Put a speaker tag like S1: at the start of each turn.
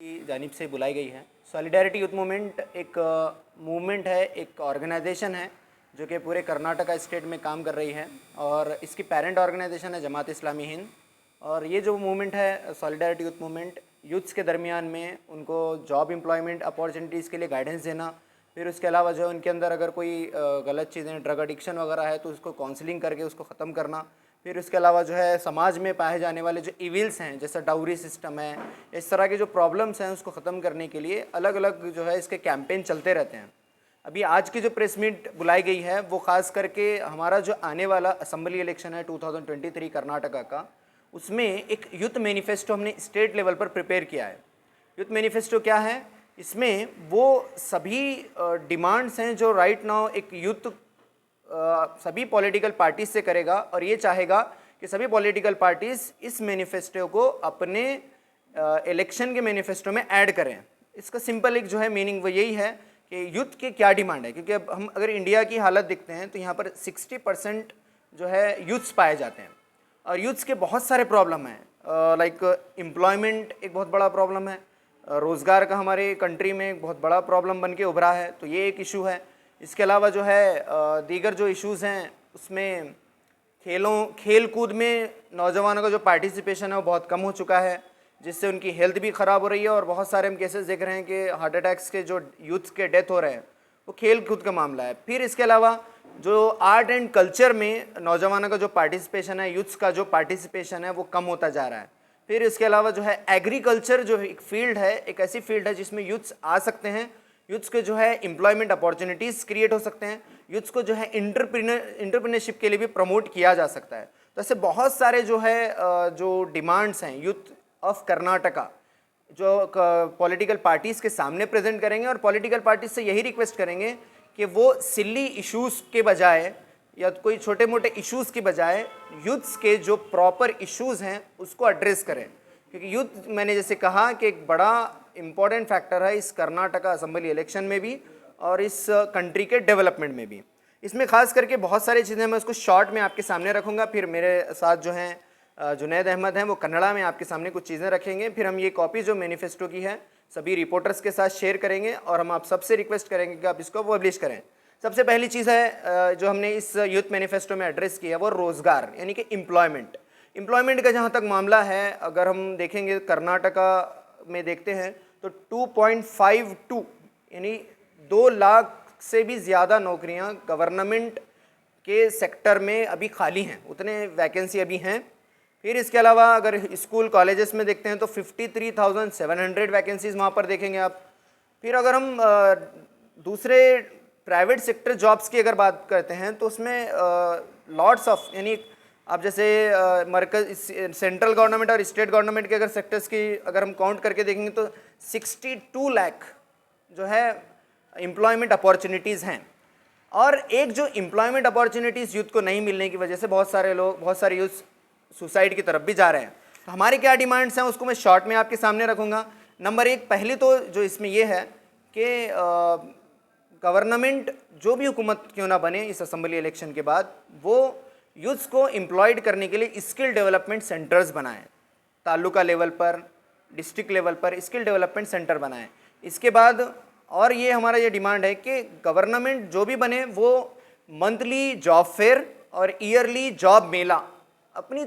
S1: की जानिब से बुलाई गई है। सॉलिडारिटी यूथ मूवमेंट एक मूवमेंट है, एक ऑर्गेनाइजेशन है जो कि पूरे कर्नाटका स्टेट में काम कर रही है और इसकी पेरेंट ऑर्गेनाइजेशन है जमात इस्लामी हिंद। और ये जो मूवमेंट है सॉलिडारिटी यूथ मूवमेंट, यूथ्स के दरमियान में उनको जॉब एम्प्लॉयमेंट अपॉर्चुनिटीज़ के लिए गाइडेंस देना, फिर उसके अलावा जो है उनके अंदर अगर कोई गलत चीज़ें ड्रग एडिक्शन वगैरह है तो उसको काउंसलिंग करके उसको ख़त्म करना, फिर उसके अलावा जो है समाज में पाए जाने वाले जो इविल्स हैं जैसे डाउरी सिस्टम है, इस तरह के जो प्रॉब्लम्स हैं उसको ख़त्म करने के लिए अलग अलग जो है इसके कैंपेन चलते रहते हैं। अभी आज की जो प्रेस मीट बुलाई गई है वो ख़ास करके हमारा जो आने वाला असेंबली इलेक्शन है 2023 कर्नाटका का, उसमें एक यूथ मैनिफेस्टो हमने स्टेट लेवल पर प्रिपेयर किया है। यूथ मैनिफेस्टो क्या है? इसमें वो सभी डिमांड्स हैं जो राइट नाउ एक यूथ सभी पॉलिटिकल पार्टीज से करेगा और ये चाहेगा कि सभी पॉलिटिकल पार्टीज इस मैनिफेस्टो को अपने इलेक्शन के मैनिफेस्टो में ऐड करें। इसका सिंपल एक जो है मीनिंग वो यही है कि यूथ की क्या डिमांड है, क्योंकि अब हम अगर इंडिया की हालत देखते हैं तो यहाँ पर 60% जो है यूथ्स पाए जाते हैं और यूथ्स के बहुत सारे प्रॉब्लम हैं। लाइक एम्प्लॉयमेंट एक बहुत बड़ा प्रॉब्लम है, रोज़गार का हमारे कंट्री में एक बहुत बड़ा प्रॉब्लम बन के उभरा है, तो ये एक इशू है। इसके अलावा जो है दीगर जो इश्यूज़ हैं उसमें खेल कूद में नौजवानों का जो पार्टिसिपेशन है वो बहुत कम हो चुका है, जिससे उनकी हेल्थ भी ख़राब हो रही है और बहुत सारे हम केसेस देख रहे हैं कि हार्ट अटैक्स के जो यूथ के डेथ हो रहे हैं वो खेल कूद का मामला है। फिर इसके अलावा जो आर्ट एंड कल्चर में नौजवानों का जो पार्टिसिपेशन है, यूथ्स का जो पार्टिसिपेशन है वो कम होता जा रहा है। फिर इसके अलावा जो है एग्रीकल्चर जो एक फील्ड है, एक ऐसी फील्ड है जिसमें यूथ्स आ सकते हैं, यूथ्स के जो है एम्प्लॉयमेंट अपॉर्चुनिटीज़ क्रिएट हो सकते हैं, यूथ्स को जो है इंटरप्रेन्योरशिप के लिए भी प्रमोट किया जा सकता है। तो ऐसे बहुत सारे जो है जो डिमांड्स हैं यूथ ऑफ कर्नाटका जो पॉलिटिकल पार्टीज़ के सामने प्रेजेंट करेंगे और पॉलिटिकल पार्टीज से यही रिक्वेस्ट करेंगे कि वो सिली इश्यूज़ के बजाय या कोई छोटे मोटे इश्यूज़ की बजाय यूथ्स के जो प्रॉपर इश्यूज़ हैं उसको एड्रेस करें, क्योंकि यूथ मैंने जैसे कहा कि एक बड़ा इम्पॉर्टेंट फैक्टर है इस कर्नाटका असेंबली इलेक्शन में भी और इस कंट्री के डेवलपमेंट में भी। इसमें खास करके बहुत सारी चीज़ें मैं उसको शॉर्ट में आपके सामने रखूँगा, फिर मेरे साथ जो हैं जुनैद अहमद हैं वो कन्नड़ा में आपके सामने कुछ चीज़ें रखेंगे, फिर हम ये कॉपी जो मैनिफेस्टो की है सभी रिपोर्टर्स के साथ शेयर करेंगे और हम आप सबसे रिक्वेस्ट करेंगे कि आप इसको पब्लिश करें। सबसे पहली चीज़ है जो हमने इस यूथ मैनिफेस्टो में एड्रेस किया वो रोज़गार यानी कि एम्प्लॉयमेंट का जहाँ तक मामला है, अगर हम देखेंगे कर्नाटका में देखते हैं तो 2.52 यानी 2 लाख से भी ज़्यादा नौकरियां गवर्नमेंट के सेक्टर में अभी खाली हैं, उतने वैकेंसी अभी हैं। फिर इसके अलावा अगर स्कूल कॉलेजेस में देखते हैं तो 53,700 वैकेंसीज़ वहाँ पर देखेंगे आप। फिर अगर हम दूसरे प्राइवेट सेक्टर जॉब्स की अगर बात करते हैं तो उसमें लॉट्स ऑफ यानी आप जैसे मरकज सेंट्रल गवर्नमेंट और स्टेट गवर्नमेंट के अगर सेक्टर्स की अगर हम काउंट करके देखेंगे तो 62 लाख जो है एम्प्लॉयमेंट अपॉर्चुनिटीज़ हैं। और एक जो एम्प्लॉयमेंट अपॉर्चुनिटीज़ यूथ को नहीं मिलने की वजह से बहुत सारे यूथ सुसाइड की तरफ भी जा रहे हैं। तो हमारी क्या डिमांड्स हैं उसको मैं शॉर्ट में आपके सामने रखूँगा। नंबर 1 पहली तो जो इसमें ये है कि गवर्नमेंट जो भी हुकूमत क्यों ना बने इस असेंबली इलेक्शन के बाद, वो यूथ्स को एम्प्लॉयड करने के लिए स्किल डेवलपमेंट सेंटर्स बनाएं, तालुका लेवल पर, डिस्ट्रिक्ट लेवल पर स्किल डेवलपमेंट सेंटर बनाएं। इसके बाद और ये हमारा ये डिमांड है कि गवर्नमेंट जो भी बने वो मंथली जॉब फेयर और ईयरली जॉब मेला अपनी